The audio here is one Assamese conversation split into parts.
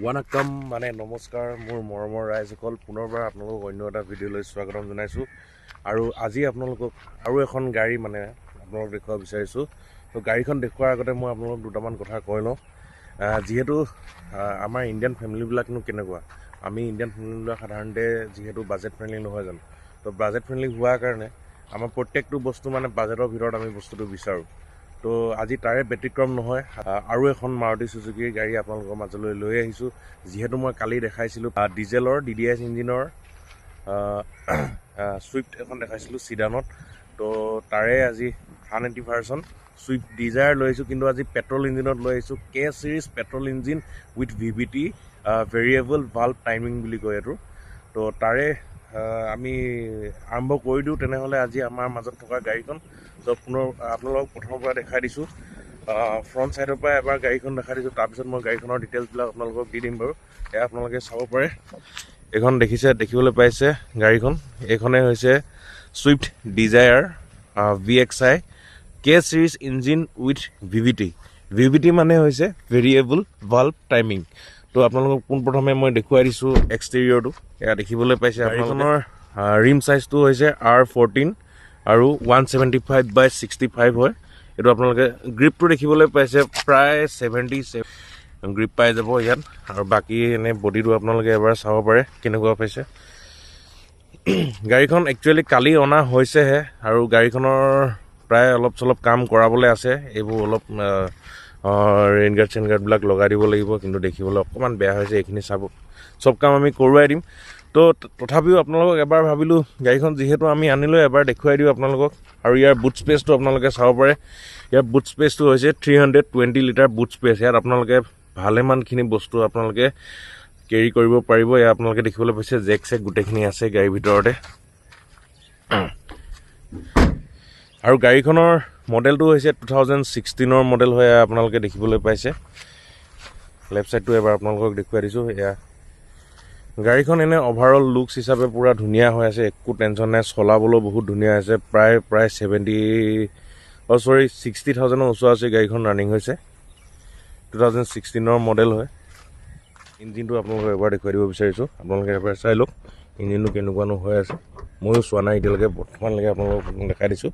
ওয়ানাকাম মানে নমস্কাৰ মোৰ মৰমৰ ৰাইজসকল পুনৰবাৰ আপোনালোকক অন্য এটা ভিডিঅ'লৈ স্বাগতম জনাইছোঁ আৰু আজি আপোনালোকক আৰু এখন গাড়ী মানে আপোনালোকক দেখুৱাব বিচাৰিছোঁ। তো গাড়ীখন দেখুৱাৰ আগতে মই আপোনালোকক দুটামান কথা কৈ লওঁ। যিহেতু আমাৰ ইণ্ডিয়ান ফেমিলিবিলাকনো কেনেকুৱা, আমি ইণ্ডিয়ান ফেমিলিবিলাক সাধাৰণতে যিহেতু বাজেট ফ্ৰেণ্ডলি নহয় জানো, তো বাজেট ফ্ৰেণ্ডলি হোৱাৰ কাৰণে আমাৰ প্ৰত্যেকটো বস্তু মানে বাজেটৰ ভিতৰত আমি বস্তুটো বিচাৰোঁ। তো আজি তাৰে ব্যতিক্ৰম নহয়, আৰু এখন মাৰুতি চুজুকিৰ গাড়ী আপোনালোকৰ মাজলৈ লৈ আহিছোঁ। যিহেতু মই কালি দেখাইছিলোঁ ডিজেলৰ DDS ইঞ্জিনৰ ছুইফ্ট এখন দেখাইছিলোঁ চিডানত, তো তাৰে আজি 180 ভাৰ্চন ছুইফ্ট ডিজায়াৰ লৈ আহিছোঁ, কিন্তু আজি পেট্ৰল ইঞ্জিনত লৈ আহিছোঁ। K series petrol engine with VVT variable valve timing বুলি কয় এইটো। তো তাৰে আমি আৰম্ভ কৰি দিওঁ তেনেহ'লে আজি আমাৰ মাজত থকা গাড়ীখন। তো পুনৰ আপোনালোকক প্ৰথমৰ পৰা দেখাই দিছোঁ, ফ্ৰণ্ট ছাইডৰ পৰা এবাৰ গাড়ীখন দেখাই দিছোঁ, তাৰপিছত মই গাড়ীখনৰ ডিটেইলছবিলাক আপোনালোকক দি দিম বাৰু। এয়া আপোনালোকে চাব পাৰে, এইখন দেখিবলৈ পাইছে গাড়ীখন। এইখনেই হৈছে Swift Dzire VXI K series engine with VVT মানে হৈছে ভেৰিয়েবল ভাল্ভ টাইমিং। তো আপোনালোকক পোনপ্ৰথমে মই দেখুৱাই দিছোঁ এক্সটেৰিয়ৰটো। এয়া দেখিবলৈ পাইছে গাড়ীখনৰ ৰিম চাইজটো হৈছে R14 আৰু 175/65 হয়। এইটো আপোনালোকে গ্ৰিপটো দেখিবলৈ পাইছে প্ৰায় 77 গ্ৰিপ পাই যাব ইয়াত, আৰু বাকী এনেই বডিটো আপোনালোকে এবাৰ চাব পাৰে কেনেকুৱা পাইছে। গাড়ীখন একচুৱেলি কালি অনা হৈছেহে, আৰু গাড়ীখনৰ প্ৰায় অলপ চলপ কাম কৰাবলৈ আছে। এইবোৰ অলপ ৰেইনগাৰ্ড চেইনগাৰ্ডবিলাক লগাই দিব লাগিব, কিন্তু দেখিবলৈ অকণমান বেয়া হৈছে। এইখিনি চব কাম আমি কৰোৱাই দিম। তো তথাপিও আপোনালোকক এবাৰ ভাবিলোঁ গাড়ীখন যিহেতু আমি আনিলোঁ এবাৰ দেখুৱাই দিওঁ আপোনালোকক। আৰু ইয়াৰ বুট স্পেচটো আপোনালোকে চাব পাৰে। ইয়াৰ বুট স্পেচটো হৈছে 320 লিটাৰ বুট স্পেচ। ইয়াত আপোনালোকে ভালেমানখিনি বস্তু আপোনালোকে কেৰি কৰিব পাৰিব। এয়া আপোনালোকে দেখিবলৈ পাইছে জেক চেক গোটেইখিনি আছে গাড়ীৰ ভিতৰতে। আৰু গাড়ীখনৰ মডেলটো হৈছে 2016 মডেল হয়, আপোনালোকে দেখিবলৈ পাইছে। লেফ্ট ছাইডটো এবাৰ আপোনালোকক দেখুৱাই দিছোঁ। এয়া গাড়ীখন এনে অভাৰঅল লুকছ হিচাপে পূৰা ধুনীয়া হৈ আছে, একো টেনশ্যন নাই। চলাবলৈও বহুত ধুনীয়া হৈছে। প্ৰায় 60,000 ওচৰা-ওচৰি গাড়ীখন ৰানিং হৈছে। 2016 মডেল হয়। ইঞ্জিনটো আপোনালোকক এবাৰ দেখুৱাই দিব বিচাৰিছোঁ, আপোনালোকে এবাৰ চাই লওক ইঞ্জিনটো কেনেকুৱানো হৈ আছে। ময়ো চোৱা নাই এতিয়ালৈকে, বৰ্তমানলৈকে আপোনালোকক দেখাই দিছোঁ।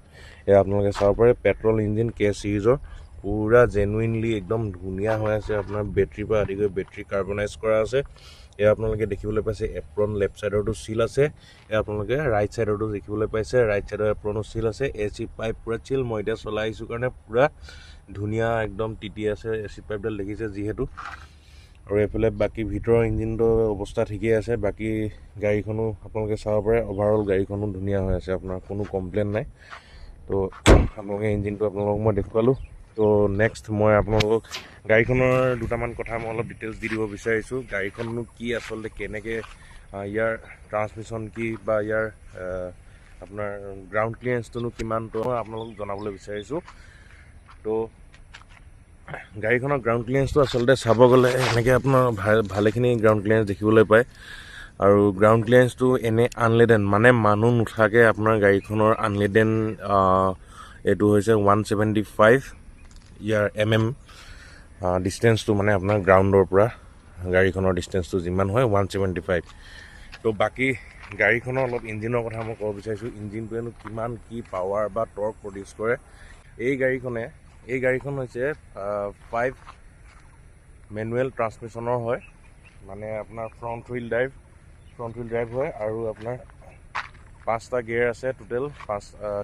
এয়া আপোনালোকে চাব পাৰে পেট্ৰল ইঞ্জিন K চিৰিজৰ, পূৰা জেনুইনলি একদম ধুনীয়া হৈ আছে। আপোনাৰ বেটৰীৰ পৰা আদি কৰি বেটৰী কাৰ্বনাইজ কৰা আছে। এয়া আপোনালোকে দেখিবলৈ পাইছে এপ্ৰন লেফ্ট ছাইডৰটো চিল আছে। এয়া আপোনালোকে ৰাইট ছাইডৰটো দেখিবলৈ পাইছে, ৰাইট ছাইডৰ এপ্ৰনো চিল আছে। AC পাইপ পূৰা চিল, মই এতিয়া চলাই আহিছোঁ কাৰণে পূৰা ধুনীয়া একদম তিতি আছে। AC পাইপডাল দেখিছে যিহেতু। আৰু এইফালে বাকী ভিতৰৰ ইঞ্জিনটো অৱস্থা ঠিকেই আছে। বাকী গাড়ীখনো আপোনালোকে চাব পাৰে, অভাৰঅল গাড়ীখনো ধুনীয়া হৈ আছে, আপোনাৰ কোনো কমপ্লেইন নাই। তো আপোনালোকে ইঞ্জিনটো আপোনালোকক মই দেখুৱালোঁ। তো নেক্সট মই আপোনালোকক গাড়ীখনৰ দুটামান কথা মই অলপ ডিটেইলছ দি দিব বিচাৰিছোঁ। গাড়ীখননো কি আচলতে, কেনেকৈ ইয়াৰ ট্ৰান্সমিশ্যন কি, বা ইয়াৰ আপোনাৰ গ্ৰাউণ্ড ক্লিয়াৰেঞ্চটোনো কিমানটো মই আপোনালোকক জনাবলৈ বিচাৰিছোঁ। তো গাড়ীখনৰ গ্ৰাউণ্ড ক্লিয়াৰেঞ্চটো আচলতে চাব গ'লে এনেকৈ আপোনাৰ ভালেখিনি গ্ৰাউণ্ড ক্লিয়াৰেঞ্চ দেখিবলৈ পায়। আৰু গ্ৰাউণ্ড ক্লিয়াৰেঞ্চটো এনে আনলেডেন মানে মানুহ নুঠাকে আপোনাৰ গাড়ীখনৰ আনলেডেন এইটো হৈছে 175 ইয়াৰ MM ডিষ্টেঞ্চটো, মানে আপোনাৰ গ্ৰাউণ্ডৰ পৰা গাড়ীখনৰ ডিষ্টেঞ্চটো যিমান হয় 175। তো বাকী গাড়ীখনৰ অলপ ইঞ্জিনৰ কথা মই ক'ব বিচাৰিছোঁ। ইঞ্জিনটোৱেনো কিমান কি পাৱাৰ বা টৰ্ক প্ৰডিউচ কৰে। এই গাড়ীখন হৈছে 5 মেনুৱেল ট্ৰান্সমিশ্যনৰ হয়, মানে আপোনাৰ ফ্ৰণ্ট হুইল ড্ৰাইভ হয়। আৰু আপোনাৰ 5টা গিয়াৰ আছে,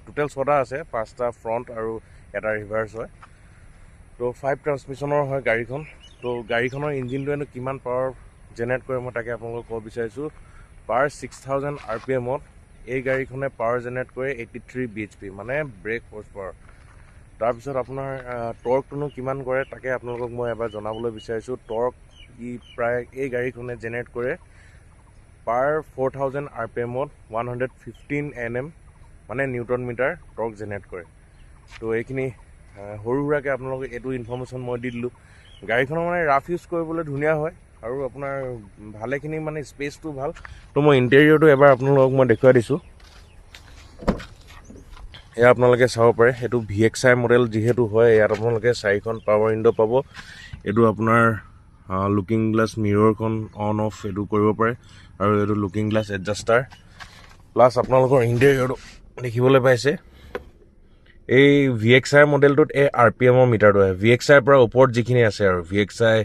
টোটেল 6টা আছে, 5টা ফ্ৰণ্ট আৰু এটা ৰিভাৰ্ছ হয়। তো 5 ট্ৰান্সমিশ্যনৰ হয় গাড়ীখন। তো গাড়ীখনৰ ইঞ্জিনটোৱেনো কিমান পাৱাৰ জেনেৰেট কৰে মই তাকে আপোনালোকক ক'ব বিচাৰিছোঁ। পাৰ 6000 RPMত এই গাড়ীখনে পাৱাৰ জেনেৰেট কৰে 83 bhp, মানে ব্ৰেক হৰ্চ পাৱাৰ। তাৰপিছত আপোনাৰ টৰ্কটোনো কিমান কৰে তাকে আপোনালোকক মই এবাৰ জনাবলৈ বিচাৰিছোঁ। টৰ্ক প্ৰায় এই গাড়ীখনে জেনেৰেট কৰে পাৰ 4000 RPMত 115 Nm, মানে নিউটন মিটাৰ টৰ্ক জেনেৰেট কৰে। তো এইখিনি সৰু সুৰাকৈ আপোনালোকক এইটো ইনফৰ্মেশ্যন মই দি দিলোঁ। গাড়ীখনৰ মানে ৰাফ ইউজ কৰিবলৈ ধুনীয়া হয়, আৰু আপোনাৰ ভালেখিনি মানে স্পেচটো ভাল। তো মই ইণ্টেৰিয়ৰটো এবাৰ আপোনালোকক মই দেখুৱাই দিছোঁ। এয়া আপোনালোকে চাব পাৰে, এইটো VXI মডেল যিহেতু হয়, ইয়াত আপোনালোকে 4খন পাৱাৰ উইণ্ডো পাব। এইটো আপোনাৰ লুকিং গ্লাছ মিৰৰখন অন অফ এইটো কৰিব পাৰে আৰু এইটো লুকিং গ্লাছ এডজাষ্টাৰ প্লাছ আপোনালোকৰ ইণ্টেৰিয়ৰটো দেখিবলৈ পাইছে এই VXI মডেলটোত এই RPM মিটাৰটো আহে VXI পৰা ওপৰত যিখিনি আছে আৰু VXI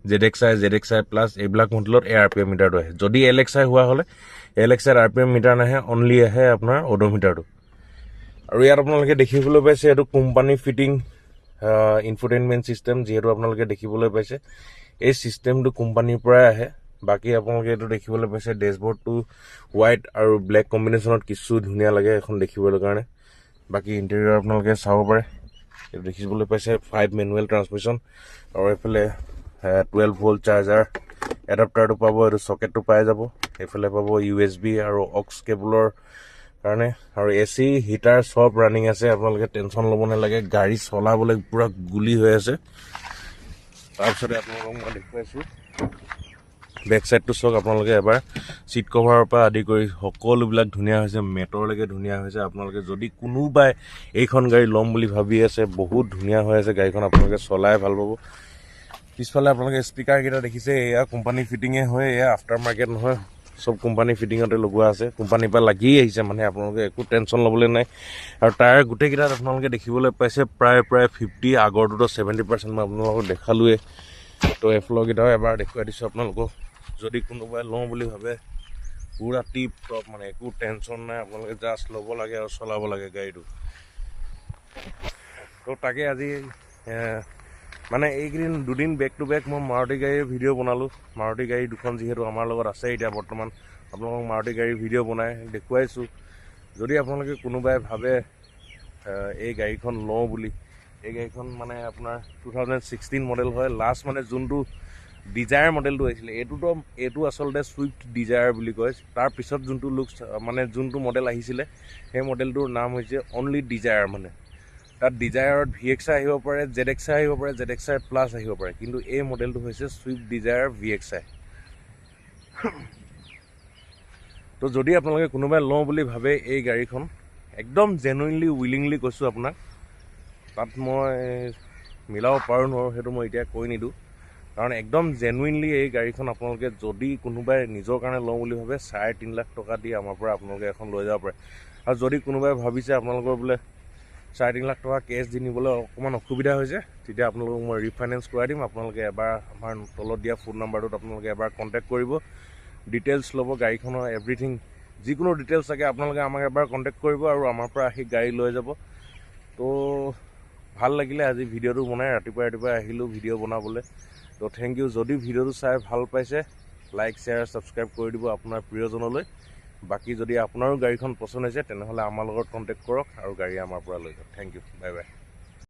ZXI প্লাছ এইবিলাক মডেলত এই RPM মিটাৰটো আহে যদি LXI হোৱা হ'লে LXI RPM মিটাৰ নাহে অনলি আহে আপোনাৰ অডোমিটাৰটো আৰু ইয়াত আপোনালোকে দেখিবলৈ পাইছে এইটো কোম্পানী ফিটিং ইনফোটেইনমেণ্ট চিষ্টেম যিহেতু আপোনালোকে দেখিবলৈ পাইছে এই চিষ্টেমটো কোম্পানীৰ পৰাই আহে বাকী আপোনালোকে এইটো দেখিবলৈ পাইছে ডেছবৰ্ডটো হোৱাইট আৰু ব্লেক কম্বিনেশ্যনত কিছু ধুনীয়া লাগে এখন দেখিবলৈ কাৰণে বাকী ইণ্টেৰিয়ৰ আপোনালোকে চাব পাৰে এইটো দেখিবলৈ পাইছে 5 মেনুৱেল ট্ৰান্সমিশ্যন আৰু এইফালে 12 ভোল্ট চাৰ্জাৰ এডাপ্টাৰটো পাব এইটো চকেটটো পাই যাব এইফালে পাব USB আৰু অক্স কেবলৰ কাৰণে আৰু AC হিটাৰ সব ৰানিং আছে আপোনালোকে টেনশ্যন ল'ব নালাগে গাড়ী চলাবলৈ পুৰা গুলি হৈ আছে তাৰপিছতে আপোনালোকক মই দেখুৱাইছোঁ বেক চাইডটো চাওক আপোনালোকে এবাৰ চিট কভাৰৰ পৰা আদি কৰি সকলোবিলাক ধুনীয়া হৈছে মেটৰলৈকে ধুনীয়া হৈছে আপোনালোকে যদি কোনোবাই এইখন গাড়ী ল'ম বুলি ভাবি আছে বহুত ধুনীয়া হৈ আছে গাড়ীখন আপোনালোকে চলাই ভাল পাব পিছফালে আপোনালোকে স্পীকাৰকেইটা দেখিছে এয়া কোম্পানী ফিটিঙে হয় এয়া আফটাৰ মাৰ্কেট নহয় সব কোম্পানী ফিটিঙতে লগোৱা আছে কোম্পানীৰ পৰা লাগি আহিছে মানে আপোনালোকে একো টেনশ্যন ল'বলৈ নাই আৰু টায়াৰ গোটেইকেইটাত আপোনালোকে দেখিবলৈ পাইছে প্ৰায় 50 আগৰটোতো 70% মই আপোনালোকক দেখালোৱে তো এফ্লৰকেইটাও এবাৰ দেখুৱাই দিছোঁ আপোনালোকক যদি কোনোবাই লওঁ বুলি ভাবে পুৰা টিপ টপ মানে একো টেনশ্যন নাই আপোনালোকে জাষ্ট ল'ব লাগে আৰু চলাব লাগে গাড়ীটো তো তাকে আজি মানে এইকেইদিন দুদিন বেক টু বেক মই মাৰুতি গাড়ীৰ ভিডিঅ' বনালোঁ মাৰুতি গাড়ী দুখন যিহেতু আমাৰ লগত আছে এতিয়া বৰ্তমান আপোনালোকক মাৰুতি গাড়ীৰ ভিডিঅ' বনাই দেখুৱাইছোঁ যদি আপোনালোকে কোনোবাই ভাবে এই গাড়ীখন লওঁ বুলি এই গাড়ীখন মানে আপোনাৰ 2016 মডেল হয় লাষ্ট মানে যোনটো ডিজায়াৰ মডেলটো আহিছিলে এইটো আচলতে ছুইফ্ট ডিজায়াৰ বুলি কয় তাৰ পিছত যোনটো লুকছ মানে যোনটো মডেল আহিছিলে সেই মডেলটোৰ নাম হৈছে অনলি ডিজায়াৰ মানে তাত ডিজায়াৰত VXI আহিব পাৰে ZXI আহিব পাৰে ZXI প্লাছ আহিব পাৰে কিন্তু এই মডেলটো হৈছে ছুইফ্ট ডিজায়াৰ VXI তো যদি আপোনালোকে কোনোবাই লওঁ বুলি ভাবে এই গাড়ীখন একদম জেনুইনলি উইলিংলি কৈছোঁ আপোনাক তাত মই মিলাব পাৰোঁ নোৱাৰোঁ সেইটো মই এতিয়া কৈ নিদিওঁ কাৰণ একদম জেনুইনলি এই গাড়ীখন আপোনালোকে যদি কোনোবাই নিজৰ কাৰণে লওঁ বুলি ভাবে 3.5 লাখ টকা দি আমাৰ পৰা আপোনালোকে এখন লৈ যাব পাৰে আৰু যদি কোনোবাই ভাবিছে আপোনালোকৰ বোলে 3.5 লাখ টকা কেছ দি নিবলৈ অকণমান অসুবিধা হৈছে তেতিয়া আপোনালোকক মই ৰিফাইনেন্স কৰাই দিম আপোনালোকে এবাৰ আমাৰ তলত দিয়া ফোন নাম্বাৰটোত আপোনালোকে এবাৰ কণ্টেক্ট কৰিব ডিটেইলছ ল'ব গাড়ীখনৰ এভৰিথিং যিকোনো ডিটেইলছ থাকে আপোনালোকে আমাক এবাৰ কণ্টেক্ট কৰিব আৰু আমাৰ পৰা আহি গাড়ী লৈ যাব তো ভাল লাগিলে আজি ভিডিঅ'টো বনাই ৰাতিপুৱা আহিলোঁ ভিডিঅ' বনাবলৈ তো থেংক ইউ যদি ভিডিঅ'টো চাই ভাল পাইছে লাইক শ্বেয়াৰ ছাবস্ক্ৰাইব কৰি দিব আপোনাৰ প্ৰিয়জনলৈ বাকী যদি আপোনাৰো গাড়ীখন পচন্দ হৈছে তেনেহ'লে আমাৰ লগত কণ্টেক্ট কৰক আৰু গাড়ী আমাৰ পৰা লৈ যাওক থেংক ইউ বাই বাই